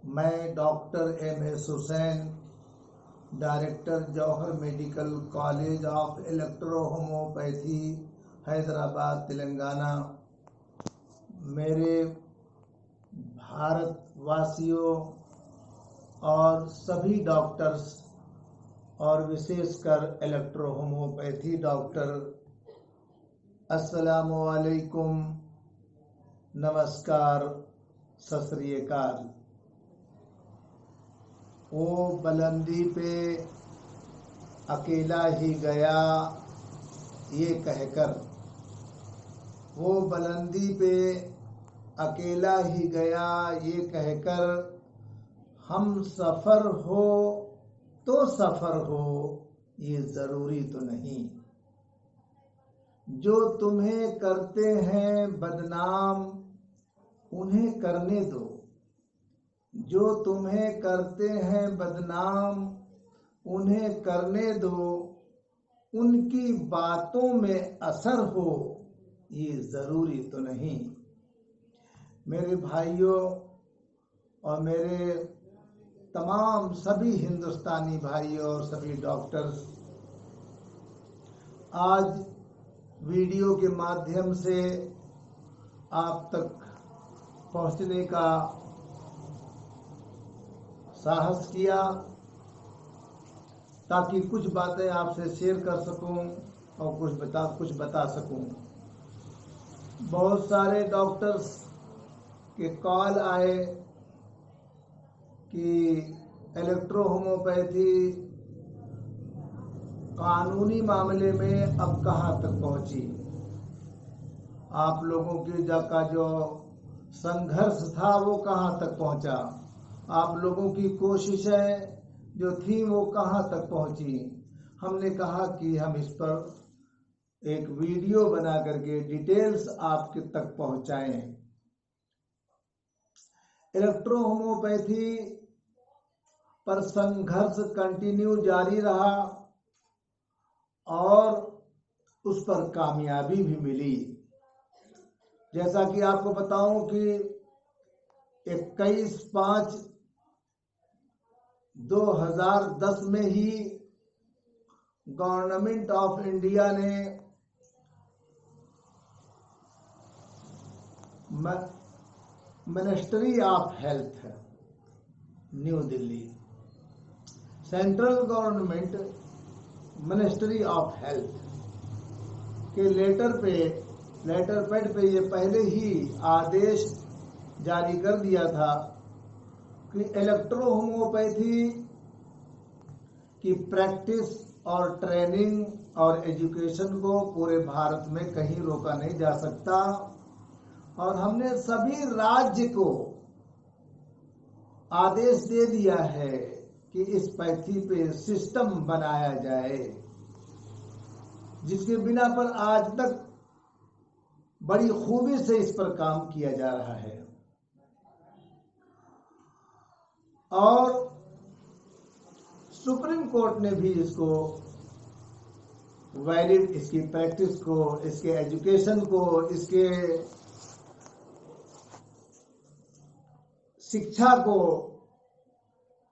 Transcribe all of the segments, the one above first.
मैं doctor MS. Hussain, director Jauhar medical college of electro homeopathy, Hyderabad, Telangana. मेरे भारतवासियों और सभी डॉक्टर्स और विशेषकर इलेक्ट्रो होम्योपैथी डॉक्टर, अस्सलामु अलैकुम, नमस्कार, सत श्री अकाल। वो बुलंदी पे अकेला ही गया ये कहकर, वो बुलंदी पे अकेला ही गया ये कहकर, हम सफ़र हो तो सफ़र हो ये ज़रूरी तो नहीं। जो तुम्हें करते हैं बदनाम उन्हें करने दो, जो तुम्हें करते हैं बदनाम उन्हें करने दो, उनकी बातों में असर हो ये ज़रूरी तो नहीं। मेरे भाइयों और मेरे तमाम सभी हिंदुस्तानी भाइयों और सभी डॉक्टर्स, आज वीडियो के माध्यम से आप तक पहुंचने का साहस किया ताकि कुछ बातें आपसे शेयर कर सकूं और कुछ बता सकूं। बहुत सारे डॉक्टर्स के कॉल आए कि इलेक्ट्रो होम्योपैथी कानूनी मामले में अब कहाँ तक पहुंची। आप लोगों की का जो संघर्ष था वो कहाँ तक पहुंचा, आप लोगों की कोशिशें जो थी वो कहाँ तक पहुंची। हमने कहा कि हम इस पर एक वीडियो बना करके डिटेल्स आपके तक पहुंचाएं। इलेक्ट्रो होम्योपैथी पर संघर्ष कंटिन्यू जारी रहा और उस पर कामयाबी भी मिली। जैसा कि आपको बताऊं कि 21/5/2010 में ही गवर्नमेंट ऑफ इंडिया ने ministry of health, new Delhi, central government ministry of health के लेटर पैड पे ये पहले ही आदेश जारी कर दिया था कि इलेक्ट्रो होम्योपैथी की प्रैक्टिस और ट्रेनिंग और एजुकेशन को पूरे भारत में कहीं रोका नहीं जा सकता। और हमने सभी राज्य को आदेश दे दिया है कि इस पैथी पे सिस्टम बनाया जाए, जिसके बिना पर आज तक बड़ी खूबी से इस पर काम किया जा रहा है। और सुप्रीम कोर्ट ने भी इसको वैलिड, इसकी प्रैक्टिस को, इसके एजुकेशन को, इसके शिक्षा को,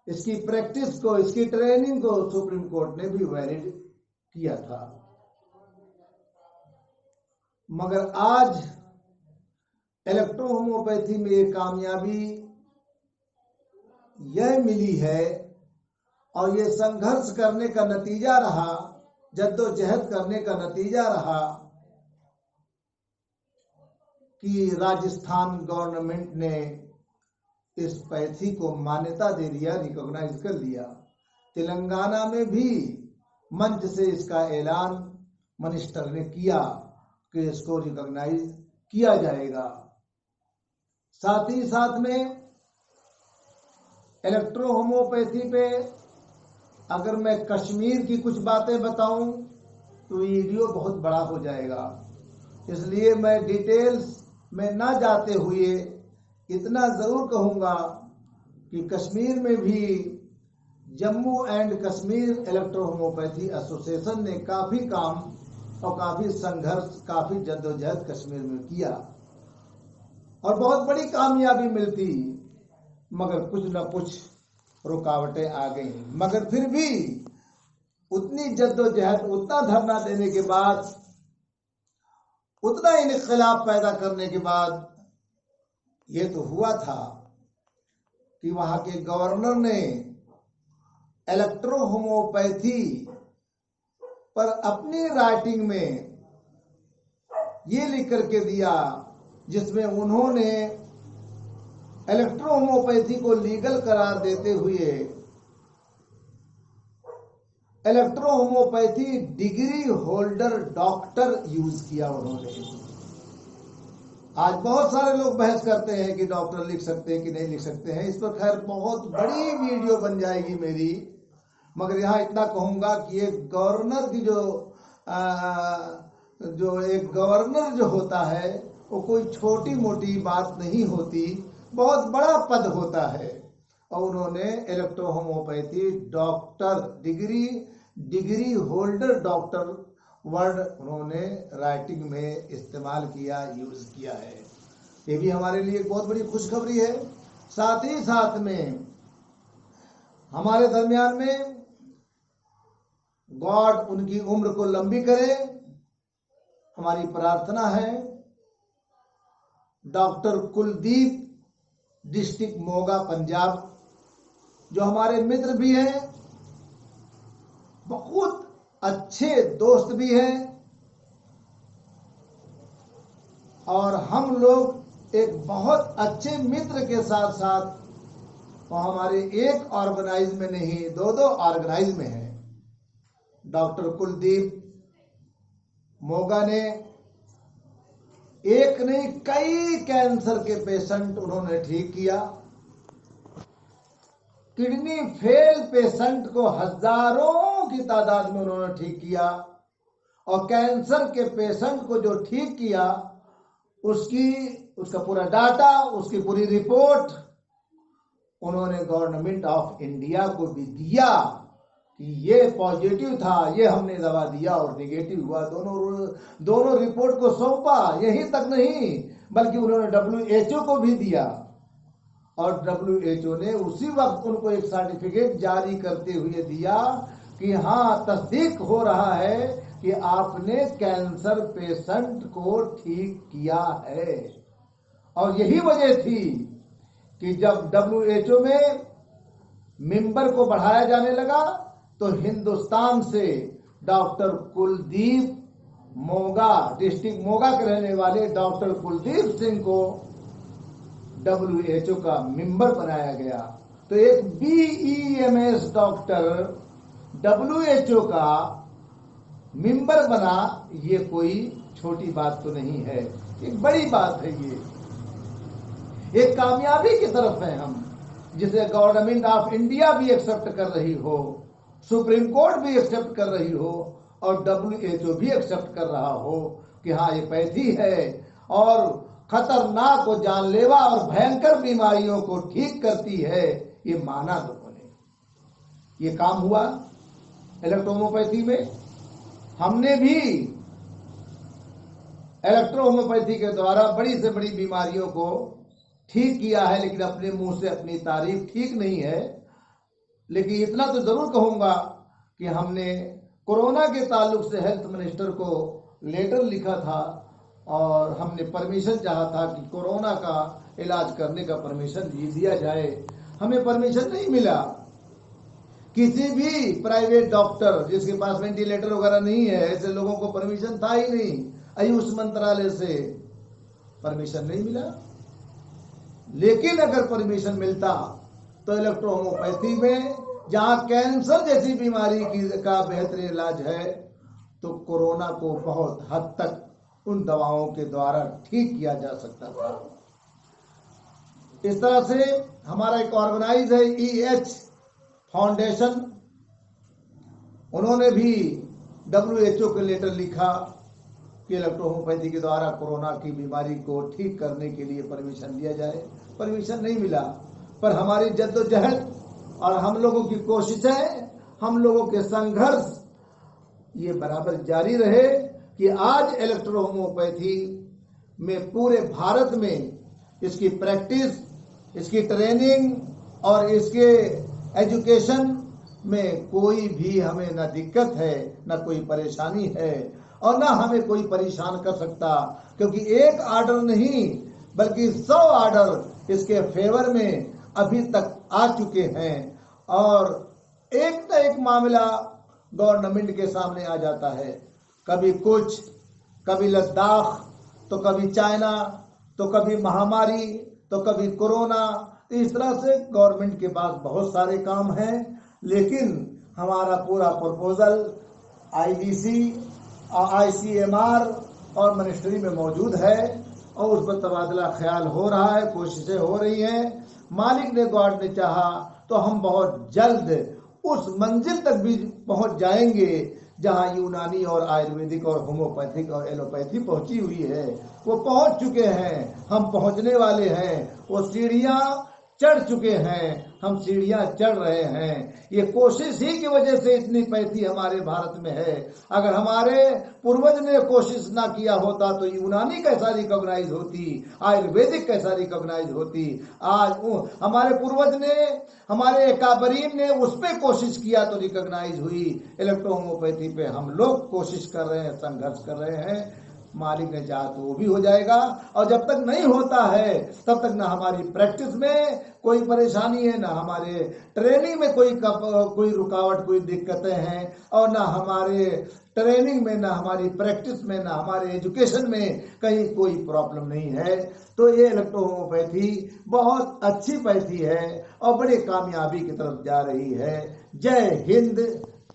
इसकी प्रैक्टिस को, इसकी ट्रेनिंग को सुप्रीम कोर्ट ने भी वैलिड किया था। मगर आज इलेक्ट्रो होम्योपैथी में ये कामयाबी यह मिली है और ये संघर्ष करने का नतीजा रहा, जद्दोजहद करने का नतीजा रहा कि राजस्थान गवर्नमेंट ने इस पैथी को मान्यता दे दिया, रिकॉग्नाइज कर लिया। तेलंगाना में भी मंच से इसका ऐलान मिनिस्टर ने किया कि इसको रिकॉग्नाइज किया जाएगा। साथ ही साथ में इलेक्ट्रो होम्योपैथी पे अगर मैं कश्मीर की कुछ बातें बताऊं तो वीडियो बहुत बड़ा हो जाएगा, इसलिए मैं डिटेल्स में ना जाते हुए इतना जरूर कहूंगा कि कश्मीर में भी Jammu and Kashmir electro homeopathy association ने काफी काम और काफी संघर्ष, काफी जद्दोजहद कश्मीर में किया और बहुत बड़ी कामयाबी मिलती। मगर कुछ न कुछ रुकावटें आ गई। मगर फिर भी उतनी जद्दोजहद, उतना धरना देने के बाद, उतना इनकलाब पैदा करने के बाद ये तो हुआ था कि वहां के गवर्नर ने इलेक्ट्रो होम्योपैथी पर अपनी राइटिंग में ये लिख करके दिया, जिसमें उन्होंने इलेक्ट्रो होम्योपैथी को लीगल करार देते हुए electro homeopathy degree holder doctor use किया उन्होंने। आज बहुत सारे लोग बहस करते हैं कि डॉक्टर लिख सकते हैं कि नहीं लिख सकते हैं। इस पर खैर बहुत बड़ी वीडियो बन जाएगी मेरी, मगर यहाँ इतना कहूंगा कि एक गवर्नर की जो एक गवर्नर जो होता है वो कोई छोटी मोटी बात नहीं होती, बहुत बड़ा पद होता है। और उन्होंने electro homeopathy doctor degree holder doctor word उन्होंने राइटिंग में इस्तेमाल किया, यूज किया है। ये भी हमारे लिए एक बहुत बड़ी खुशखबरी है। साथ ही साथ में हमारे दरमियान में गॉड उनकी उम्र को लंबी करे, हमारी प्रार्थना है। डॉक्टर कुलदीप, डिस्ट्रिक्ट मोगा, पंजाब, जो हमारे मित्र भी हैं, बहुत अच्छे दोस्त भी हैं, और हम लोग एक बहुत अच्छे मित्र के साथ साथ वो हमारे एक ऑर्गेनाइज में नहीं, दो ऑर्गेनाइज में हैं। डॉक्टर कुलदीप मोगा ने एक नहीं कई कैंसर के पेशेंट उन्होंने ठीक किया। किडनी फेल पेशेंट को हजारों की तादाद में उन्होंने ठीक किया, और कैंसर के पेशेंट को जो ठीक किया उसका पूरा डाटा, उसकी पूरी रिपोर्ट उन्होंने गवर्नमेंट ऑफ इंडिया को भी दिया कि ये पॉजिटिव था, ये हमने दवा दिया, और नेगेटिव हुआ। दोनों रिपोर्ट को सौंपा। यही तक नहीं बल्कि उन्होंने WHO को भी दिया, और WHO ने उसी वक्त उनको एक सर्टिफिकेट जारी करते हुए दिया कि हाँ, तस्दीक हो रहा है कि आपने कैंसर पेशेंट को ठीक किया है। और यही वजह थी कि जब WHO में मेंबर को बढ़ाया जाने लगा तो हिंदुस्तान से डॉक्टर कुलदीप मोगा, डिस्ट्रिक्ट मोगा के रहने वाले डॉक्टर कुलदीप सिंह को WHO का मेंबर बनाया गया। तो एक BEMS डॉक्टर WHO का मेंबर बना, ये कोई छोटी बात तो नहीं है, एक बड़ी बात है। ये एक कामयाबी की तरफ है हम, जिसे गवर्नमेंट ऑफ इंडिया भी एक्सेप्ट कर रही हो, सुप्रीम कोर्ट भी एक्सेप्ट कर रही हो, और WHO भी एक्सेप्ट कर रहा हो कि हाँ, ये पैथी है और खतरनाक और जानलेवा और भयंकर बीमारियों को ठीक करती है। ये माना लोगों ने। ये काम हुआ इलेक्ट्रो होम्योपैथी में। हमने भी इलेक्ट्रो होम्योपैथी के द्वारा बड़ी से बड़ी बीमारियों को ठीक किया है, लेकिन अपने मुंह से अपनी तारीफ ठीक नहीं है। लेकिन इतना तो जरूर कहूंगा कि हमने कोरोना के ताल्लुक से हेल्थ मिनिस्टर को लेटर लिखा था, और हमने परमिशन चाहा था कि कोरोना का इलाज करने का परमिशन दिया जाए। हमें परमिशन नहीं मिला। किसी भी प्राइवेट डॉक्टर जिसके पास वेंटिलेटर वगैरह नहीं है, ऐसे लोगों को परमिशन था ही नहीं। आयुष मंत्रालय से परमिशन नहीं मिला। लेकिन अगर परमिशन मिलता तो इलेक्ट्रो होम्योपैथी में, जहां कैंसर जैसी बीमारी का बेहतरीन इलाज है, तो कोरोना को बहुत हद तक उन दवाओं के द्वारा ठीक किया जा सकता था। इस तरह से हमारा एक ऑर्गेनाइज है EH फाउंडेशन, उन्होंने भी WHO को लेटर लिखा कि इलेक्ट्रो होम्योपैथी के द्वारा कोरोना की बीमारी को ठीक करने के लिए परमिशन दिया जाए। परमिशन नहीं मिला, पर हमारी जद्दोजहद और हम लोगों की कोशिशें, हम लोगों के संघर्ष ये बराबर जारी रहे कि आज इलेक्ट्रो होम्योपैथी में पूरे भारत में इसकी प्रैक्टिस, इसकी ट्रेनिंग और इसके एजुकेशन में कोई भी हमें न दिक्कत है, न कोई परेशानी है, और ना हमें कोई परेशान कर सकता, क्योंकि एक ऑर्डर नहीं बल्कि 100 ऑर्डर इसके फेवर में अभी तक आ चुके हैं। और एक न एक मामला गवर्नमेंट के सामने आ जाता है, कभी कुछ, कभी लद्दाख, तो कभी चाइना, तो कभी महामारी, तो कभी कोरोना। इस तरह से गवर्नमेंट के पास बहुत सारे काम हैं, लेकिन हमारा पूरा प्रपोजल आईबीसी, आईसीएमआर और मिनिस्ट्री में मौजूद है और उस पर तबादला ख्याल हो रहा है, कोशिशें हो रही हैं। मालिक ने, गॉड ने चाहा तो हम बहुत जल्द उस मंजिल तक भी पहुंच जाएंगे जहां यूनानी और आयुर्वेदिक और होम्योपैथिक और एलोपैथी पहुंची हुई है। वो पहुंच चुके हैं, हम पहुंचने वाले हैं। वो सीढ़ियां चढ़ चुके हैं, हम सीढ़ियां चढ़ रहे हैं। ये कोशिश ही की वजह से इतनी पैथी हमारे भारत में है। अगर हमारे पूर्वज ने कोशिश ना किया होता तो यूनानी कैसा रिकॉग्नाइज होती, आयुर्वेदिक कैसा रिकॉग्नाइज होती। आज हमारे पूर्वज ने, हमारे एकाबरीन ने उस पर कोशिश किया तो रिकॉग्नाइज हुई। इलेक्ट्रोहोम्योपैथी पे हम लोग कोशिश कर रहे हैं, संघर्ष कर रहे हैं। मालिक ने चाहा तो वो भी हो जाएगा। और जब तक नहीं होता है तब तक ना हमारी प्रैक्टिस में कोई परेशानी है, ना हमारे ट्रेनिंग में कोई रुकावट, कोई दिक्कतें हैं, और ना हमारे ट्रेनिंग में, ना हमारी प्रैक्टिस में, ना हमारे एजुकेशन में कहीं कोई प्रॉब्लम नहीं है। तो ये इलेक्ट्रोहोम्योपैथी बहुत अच्छी पैथी है और बड़ी कामयाबी की तरफ जा रही है। जय हिंद,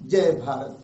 जय भारत।